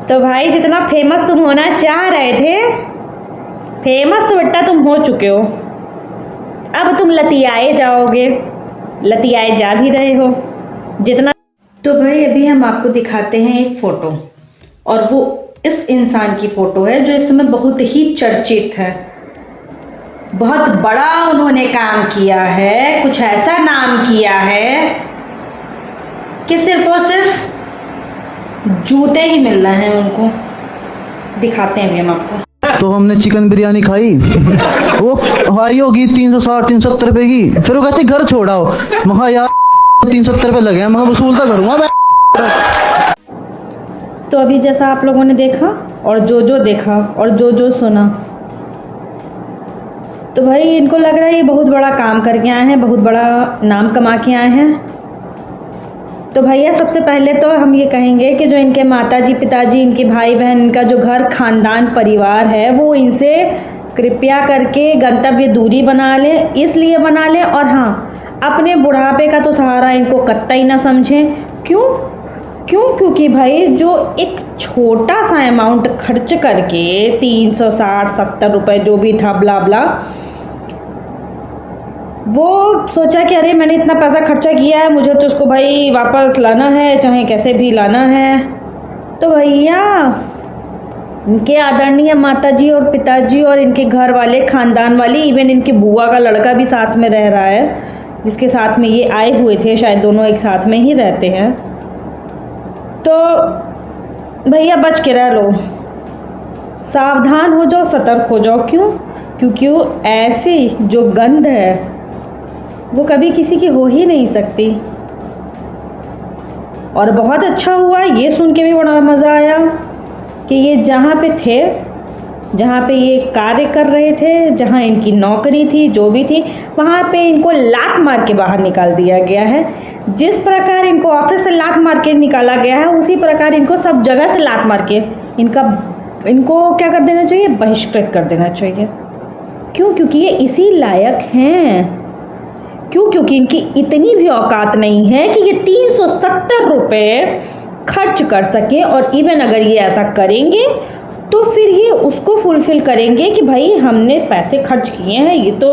तो भाई जितना फेमस तुम होना चाह रहे थे, फेमस तो बेटा तुम हो चुके हो। अब तुम लतियाए जाओगे, लतियाए जा भी रहे हो जितना। तो भाई अभी हम आपको दिखाते हैं एक फ़ोटो, और वो इस इंसान की फ़ोटो है जो इस समय बहुत ही चर्चित है। बहुत बड़ा उन्होंने काम किया है, कुछ ऐसा नाम किया है कि सिर्फ और सिर्फ जूते ही मिल रहे हैं उनको। दिखाते हैं अभी हम आपको। तो हमने चिकन बिरयानी खाई, वो भाई होगी 360-370 रुपए की। फिर वो कहते घर छोड़ाओ, महा यार 370 रुपए लगे हैं, मैं वसूल तो करूँगा मैं। तो अभी जैसा आप लोगों ने देखा और जो देखा और जो सुना, तो भाई इनको लग रहा है ये बहुत बड़ा काम करके आए हैं, बहुत बड़ा नाम कमा के आए हैं। तो भैया सबसे पहले तो हम ये कहेंगे कि जो इनके माताजी पिताजी, इनके भाई बहन, इनका जो घर खानदान परिवार है, वो इनसे कृपया करके गंतव्य दूरी बना लें, इसलिए बना लें। और हाँ, अपने बुढ़ापे का तो सहारा इनको कतई ना समझें। क्योंकि भाई जो एक छोटा सा अमाउंट खर्च करके 360-70 रुपये जो भी था ब्ला ब्ला, वो सोचा कि अरे मैंने इतना पैसा खर्चा किया है, मुझे तो उसको भाई वापस लाना है, चाहे कैसे भी लाना है। तो भैया इनके आदरणीय माताजी और पिताजी और इनके घर वाले, खानदान वाले, इवन इनके बुआ का लड़का भी साथ में रह रहा है, जिसके साथ में ये आए हुए थे, शायद दोनों एक साथ में ही रहते हैं। तो भैया बच के रह लो, सावधान हो जाओ, सतर्क हो जाओ। क्योंकि वो ऐसी जो गंध है वो कभी किसी की हो ही नहीं सकती। और बहुत अच्छा हुआ ये सुन के भी बड़ा मज़ा आया कि ये जहाँ पे थे, जहाँ पे ये कार्य कर रहे थे, जहाँ इनकी नौकरी थी, जो भी थी, वहाँ पे इनको लात मार के बाहर निकाल दिया गया है। जिस प्रकार इनको ऑफिस से लात मार के निकाला गया है, उसी प्रकार इनको सब जगह से लात मार के इनको क्या कर देना चाहिए, बहिष्कृत कर देना चाहिए। क्योंकि ये इसी लायक हैं। क्योंकि इनकी इतनी भी औकात नहीं है कि ये 370 रुपये खर्च कर सकें। और इवन अगर ये ऐसा करेंगे तो फिर ये उसको फुलफ़िल करेंगे कि भाई हमने पैसे खर्च किए हैं, ये तो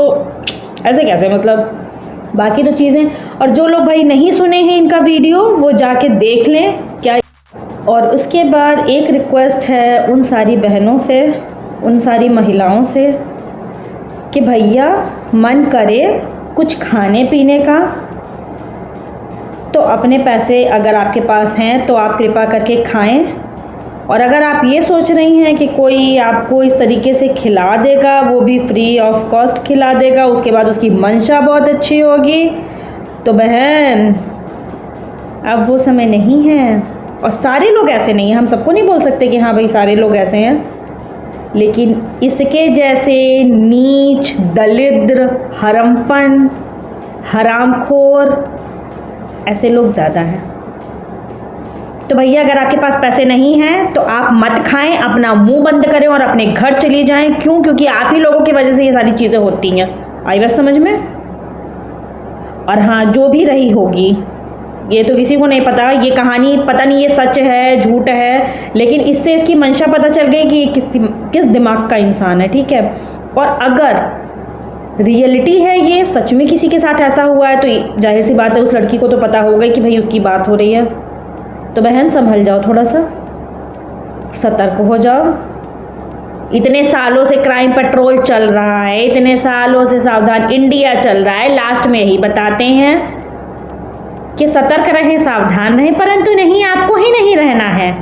ऐसे कैसे, मतलब बाकी तो चीज़ें। और जो लोग भाई नहीं सुने हैं इनका वीडियो, वो जाके देख लें क्या। और उसके बाद एक रिक्वेस्ट है उन सारी बहनों से, उन सारी महिलाओं से कि भैया मन करे कुछ खाने पीने का, तो अपने पैसे अगर आपके पास हैं तो आप कृपा करके खाएं। और अगर आप ये सोच रही हैं कि कोई आपको इस तरीके से खिला देगा, वो भी फ्री ऑफ कॉस्ट खिला देगा, उसके बाद उसकी मंशा बहुत अच्छी होगी, तो बहन अब वो समय नहीं है। और सारे लोग ऐसे नहीं हैं, हम सबको नहीं बोल सकते कि हाँ भाई सारे लोग ऐसे हैं, लेकिन इसके जैसे नीच, दलिद्र, हरमपन, हरामखोर ऐसे लोग ज़्यादा हैं। तो भैया अगर आपके पास पैसे नहीं हैं तो आप मत खाएं, अपना मुंह बंद करें और अपने घर चली जाएं। क्योंकि आप ही लोगों की वजह से ये सारी चीज़ें होती हैं। आई बात समझ में? और हाँ, जो भी रही होगी, ये तो किसी को नहीं पता, ये कहानी पता नहीं ये सच है झूठ है, लेकिन इससे इसकी मंशा पता चल गई कि ये किस दिमाग का इंसान है, ठीक है। और अगर रियलिटी है, ये सच में किसी के साथ ऐसा हुआ है, तो जाहिर सी बात है उस लड़की को तो पता होगा कि भाई उसकी बात हो रही है। तो बहन संभल जाओ, थोड़ा सा सतर्क हो जाओ। इतने सालों से क्राइम पेट्रोल चल रहा है, इतने सालों से सावधान इंडिया चल रहा है, लास्ट में यही बताते हैं कि सतर्क रहें, सावधान रहें, परंतु नहीं, आपको ही नहीं रहना है।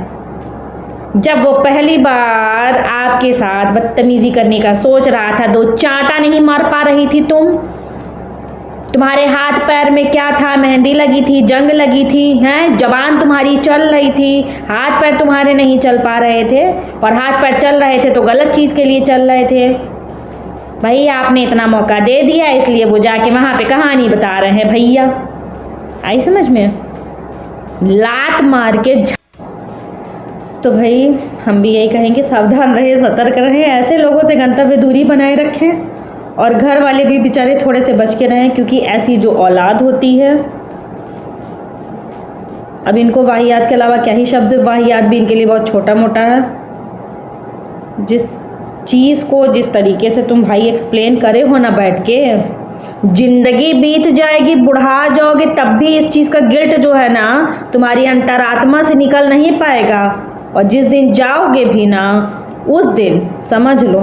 जब वो पहली बार आपके साथ बदतमीजी करने का सोच रहा था, दो चांटा नहीं मार पा रही थी तुम्हारे हाथ पैर में क्या था, मेहंदी लगी थी, जंग लगी थी, हैं, जबान तुम्हारी चल रही थी, हाथ पैर तुम्हारे नहीं चल पा रहे थे। और हाथ पैर चल रहे थे तो गलत चीज़ के लिए चल रहे थे। भाई आपने इतना मौका दे दिया, इसलिए वो जाके वहाँ पे कहानी बता रहे हैं। भैया आई समझ में? लात मार के तो भाई हम भी यही कहेंगे, सावधान रहें, सतर्क रहें, ऐसे लोगों से गंतव्य दूरी बनाए रखें। और घर वाले भी बेचारे थोड़े से बच के रहें, क्योंकि ऐसी जो औलाद होती है, अब इनको वाहियात के अलावा क्या ही शब्द, वाहियात भी इनके लिए बहुत छोटा मोटा है। जिस चीज़ को जिस तरीके से तुम भाई एक्सप्लेन करे हो ना बैठ के, जिंदगी बीत जाएगी, बुढ़ा जाओगे, तब भी इस चीज़ का गिल्ट जो है ना तुम्हारी अंतरात्मा से निकल नहीं पाएगा। और जिस दिन जाओगे भी ना, उस दिन समझ लो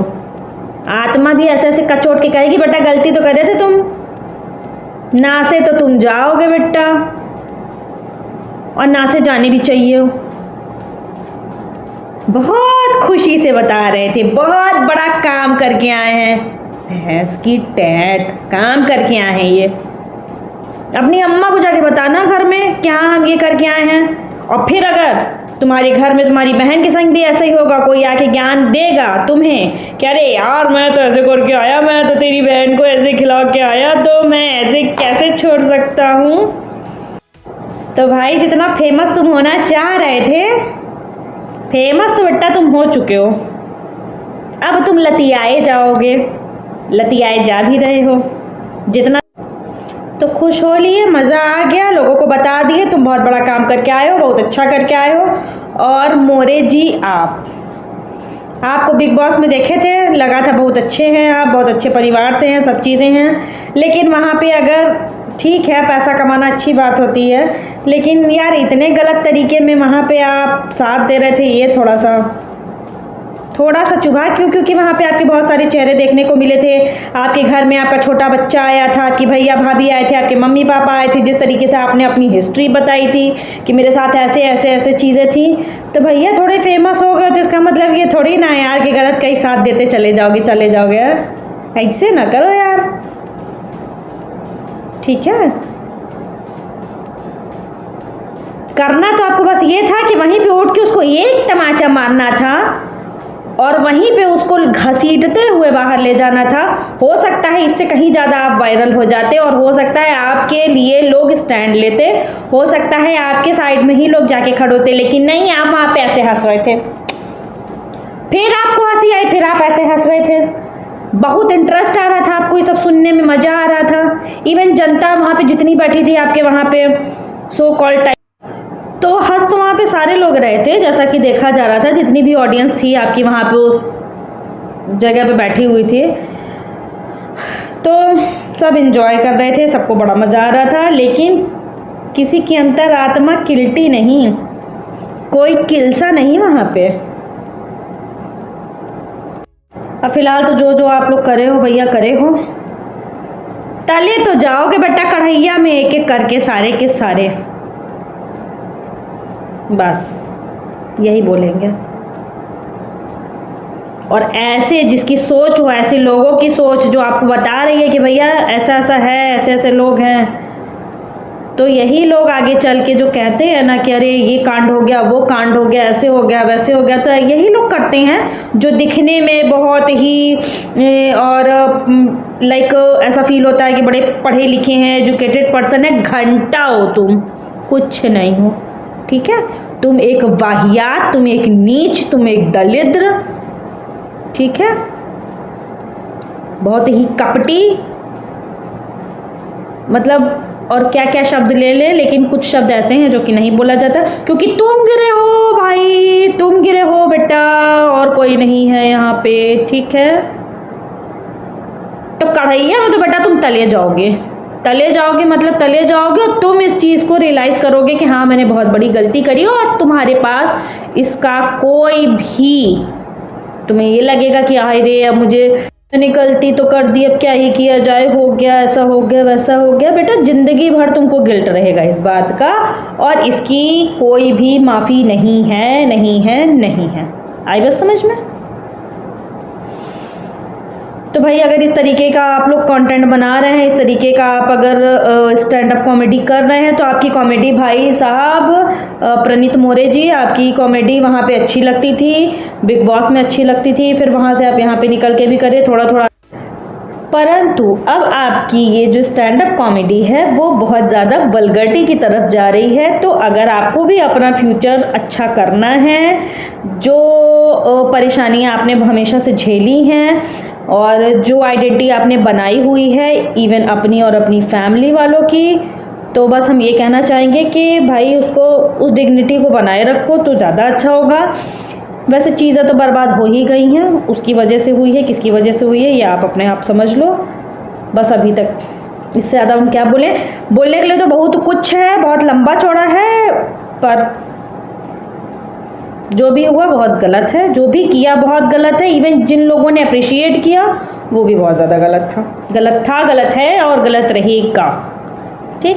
आत्मा भी ऐसे ऐसे कचोट के कहेगी बेटा गलती तो करे थे तुम, ना से तो तुम जाओगे बेटा, और ना से जाने भी चाहिए। बहुत खुशी से बता रहे थे बहुत बड़ा काम करके आए हैं। भैंस की टैट, काम करके आए हैं ये। अपनी अम्मा को जाके बताना घर में क्या हम ये करके आए हैं। और फिर अगर तुम्हारे घर में तुम्हारी बहन के संग भी ऐसा ही होगा, कोई आके ज्ञान देगा तुम्हें कि अरे यार मैं तो ऐसे करके आया, मैं तो तेरी बहन को ऐसे खिला के आया, तो मैं ऐसे कैसे छोड़ सकता हूँ। तो भाई जितना फेमस तुम होना चाह रहे थे, फेमस तो बेटा तुम हो चुके हो। अब तुम लतियाए जाओगे, लतियाए जा भी रहे हो। जितना तो खुश हो लिए, मज़ा आ गया, लोगों को बता दिए तुम बहुत बड़ा काम करके आए हो, बहुत अच्छा करके आए हो। और मोरे जी आपको बिग बॉस में देखे थे, लगा था बहुत अच्छे हैं आप, बहुत अच्छे परिवार से हैं, सब चीज़ें हैं। लेकिन वहाँ पे अगर ठीक है पैसा कमाना अच्छी बात होती है, लेकिन यार इतने गलत तरीके में वहाँ पे आप साथ दे रहे थे, ये थोड़ा सा चुभा। क्यों? क्योंकि वहाँ पे आपके बहुत सारे चेहरे देखने को मिले थे। आपके घर में आपका छोटा बच्चा आया था, आपकी भैया भाभी आए थे, आपके मम्मी पापा आए थे। जिस तरीके से आपने अपनी हिस्ट्री बताई थी कि मेरे साथ ऐसे ऐसे ऐसे चीज़ें थी, तो भैया थोड़े फेमस हो गए तो इसका मतलब ये थोड़ी ना यार कि गलत कहीं साथ देते चले जाओगे। ऐसे ना करो यार, ठीक है। करना तो आपको बस ये था कि वहीं पे उठ के उसको एक तमाचा मारना था और वहीं पे उसको घसीटते हुए बाहर ले जाना था। हो सकता है इससे कहीं ज़्यादा आप वायरल हो जाते और हो सकता है आपके लिए लोग स्टैंड लेते, हो सकता है आपके साइड में ही लोग जाके खड़े होते, लेकिन नहीं, आप वहाँ पे ऐसे हंस रहे थे। फिर आपको हंसी आई, फिर आप ऐसे हंस रहे थे। बहुत इंटरेस्ट आ रहा था आपको, ये सब सुनने में मज़ा आ रहा था। इवन जनता वहाँ पे जितनी बैठी थी आपके वहाँ पे सो कॉल्ड टाइप, तो हंस तो वहाँ पे सारे लोग रहे थे, जैसा कि देखा जा रहा था। जितनी भी ऑडियंस थी आपकी वहाँ पे उस जगह पे बैठी हुई थी, तो सब एंजॉय कर रहे थे, सबको बड़ा मज़ा आ रहा था। लेकिन किसी की अंतरात्मा किल्टी नहीं, कोई किलसा नहीं वहाँ पे। अब फिलहाल तो जो आप लोग करे हो भैया करे हो, तले तो जाओगे बेटा कढ़ैया में एक एक करके सारे के सारे, बस यही बोलेंगे। और ऐसे जिसकी सोच हो, ऐसे लोगों की सोच जो आपको बता रही है कि भैया ऐसा ऐसा है, ऐसे ऐसे लोग हैं, तो यही लोग आगे चल के जो कहते हैं ना कि अरे ये कांड हो गया, वो कांड हो गया, ऐसे हो गया, वैसे हो गया, तो यही लोग करते हैं जो दिखने में बहुत ही और लाइक ऐसा फील होता है कि बड़े पढ़े लिखे हैं, एजुकेटेड पर्सन है। घंटा हो तुम, कुछ नहीं हो, ठीक है। तुम एक वाहियात, तुम एक नीच, तुम एक दलिद्र, ठीक है, बहुत ही कपटी, मतलब और क्या क्या शब्द ले लें, लेकिन कुछ शब्द ऐसे हैं जो कि नहीं बोला जाता, क्योंकि तुम गिरे हो भाई, तुम गिरे हो बेटा, और कोई नहीं है यहाँ पे, ठीक है। तो कढ़ैया में तो बेटा तुम तले जाओगे मतलब तले जाओगे, और तुम इस चीज़ को रियलाइज़ करोगे कि हाँ मैंने बहुत बड़ी गलती करी, और तुम्हारे पास इसका कोई भी, तुम्हें ये लगेगा कि अरे अब मुझे मैंने गलती तो कर दी, अब क्या ही किया जाए, हो गया, ऐसा हो गया, वैसा हो गया। बेटा जिंदगी भर तुमको गिल्ट रहेगा इस बात का, और इसकी कोई भी माफ़ी नहीं है। आई बस समझ में? तो भाई अगर इस तरीके का आप लोग कंटेंट बना रहे हैं, इस तरीके का आप अगर स्टैंड अप कॉमेडी कर रहे हैं, तो आपकी कॉमेडी भाई साहब प्रणीत मोरे जी, आपकी कॉमेडी वहाँ पे अच्छी लगती थी, बिग बॉस में अच्छी लगती थी, फिर वहाँ से आप यहाँ पे निकल के भी करिए थोड़ा थोड़ा। परंतु अब आपकी ये जो स्टैंड अप कॉमेडी है वो बहुत ज़्यादा वल्गरिटी की तरफ जा रही है। तो अगर आपको भी अपना फ्यूचर अच्छा करना है, जो परेशानियाँ आपने हमेशा से झेली हैं और जो आइडेंटिटी आपने बनाई हुई है इवन अपनी और अपनी फैमिली वालों की, तो बस हम ये कहना चाहेंगे कि भाई उसको उस डिग्निटी को बनाए रखो तो ज़्यादा अच्छा होगा। वैसे चीज़ें तो बर्बाद हो ही गई हैं, उसकी वजह से हुई है, किसकी वजह से हुई है ये आप अपने आप समझ लो। बस अभी तक इससे ज़्यादा हम क्या बोलें, बोलने के लिए तो बहुत कुछ है, बहुत लंबा चौड़ा है, पर जो भी हुआ बहुत गलत है, जो भी किया बहुत गलत है। इवन जिन लोगों ने अप्रिशिएट किया वो भी बहुत ज़्यादा गलत था, गलत है और गलत रहेगा। ठीक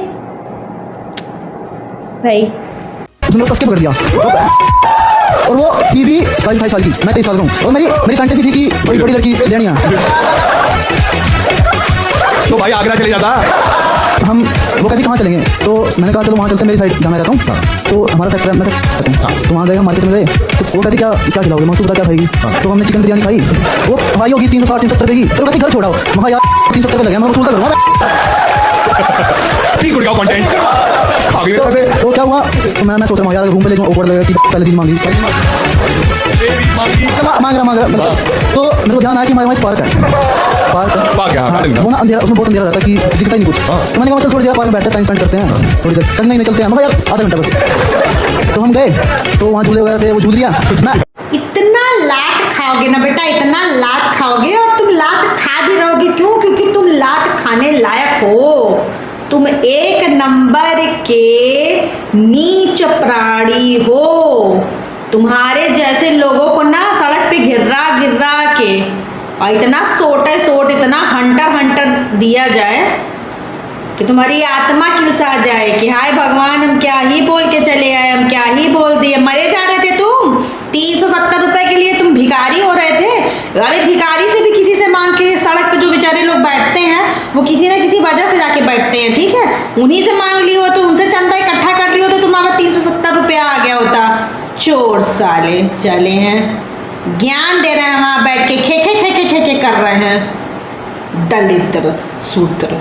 भाई उसने कस के पकड़ दिया और वो थी भी 22 साल की, मैं 23 साल का हूँ और मेरी फैंटेसी थी कि बड़ी बड़ी लड़की लेनी है। तो भाई आगरा चले जाता। हम वो कहती कहाँ चलेंगे, तो मैंने कहा चलो वहाँ चलते हैं, मेरी साइड जहाँ मैं रहता हूँ तो हमारा सेक्टर है, मैं सेक्टर हूँ, तो वहाँ गए हम मार्केट में गए, तो वो कहती क्या क्या खिलाओगे, मैं बता क्या खाएगी, तो हमने चिकन बिरयानी खाई, वो भाई होगी 360-370 रुपये की, तो कहती घर छोड़ाओ, मैं यार 370 रुपये लगे, मैं वसूल करूँगा गुड़गांव कंटेंट आगे से। तो क्या हुआ, मैं सोच रहा हूँ यार रूम पे ले ऊपर लगेगा कि पहले दिन मांगी मांग रहा, तो मेरे को ध्यान आया कि हमारे वहाँ पार्क है, वो ना अंधेरा, उसमें बहुत अंधेरा रहता है कि दिखता ही नहीं कुछ, तो मैंने कहा चल थोड़ी देर पार्क में बैठते टाइम स्पेंड करते हैं, थोड़ी देर चलने नहीं चलते हैं, मैं यार आधा घंटा बस, तो हम गए तो वहाँ झूले वगैरह थे, वो झूल लिया। मैं इतना लात खाओगे ना बेटा, इतना लात खाओगे और तुम लात खा भी रहोगे, क्यों? क्योंकि तुम लात खाने लायक हो, तुम एक नंबर के नीच प्राणी हो। तुम्हारे जैसे लोगों को ना सड़क पे गिर्रा के और इतना सोट इतना हंटर दिया जाए कि तुम्हारी आत्मा किलसा जाए कि हाय भगवान हम क्या ही बोल के चले आए, हम क्या ही बोल दिए, मरे जा रहे थे तुम 370 रुपए के लिए, तुम भिखारी हो रहे थे। अरे भिखारी से भी किसी से मांग के, सड़क पे जो बेचारे लोग बैठते हैं वो किसी न किसी वजह से जाके बैठते हैं, ठीक है, उन्हीं से मांग ली हो, तो उनसे चंदा इकट्ठा कर ली हो तो तुम्हारा 370 रुपया आ गया होता। चोर साले चले हैं, ज्ञान दे रहे हैं वहां बैठ के, खे कर रहे हैं, दलित सूत्र।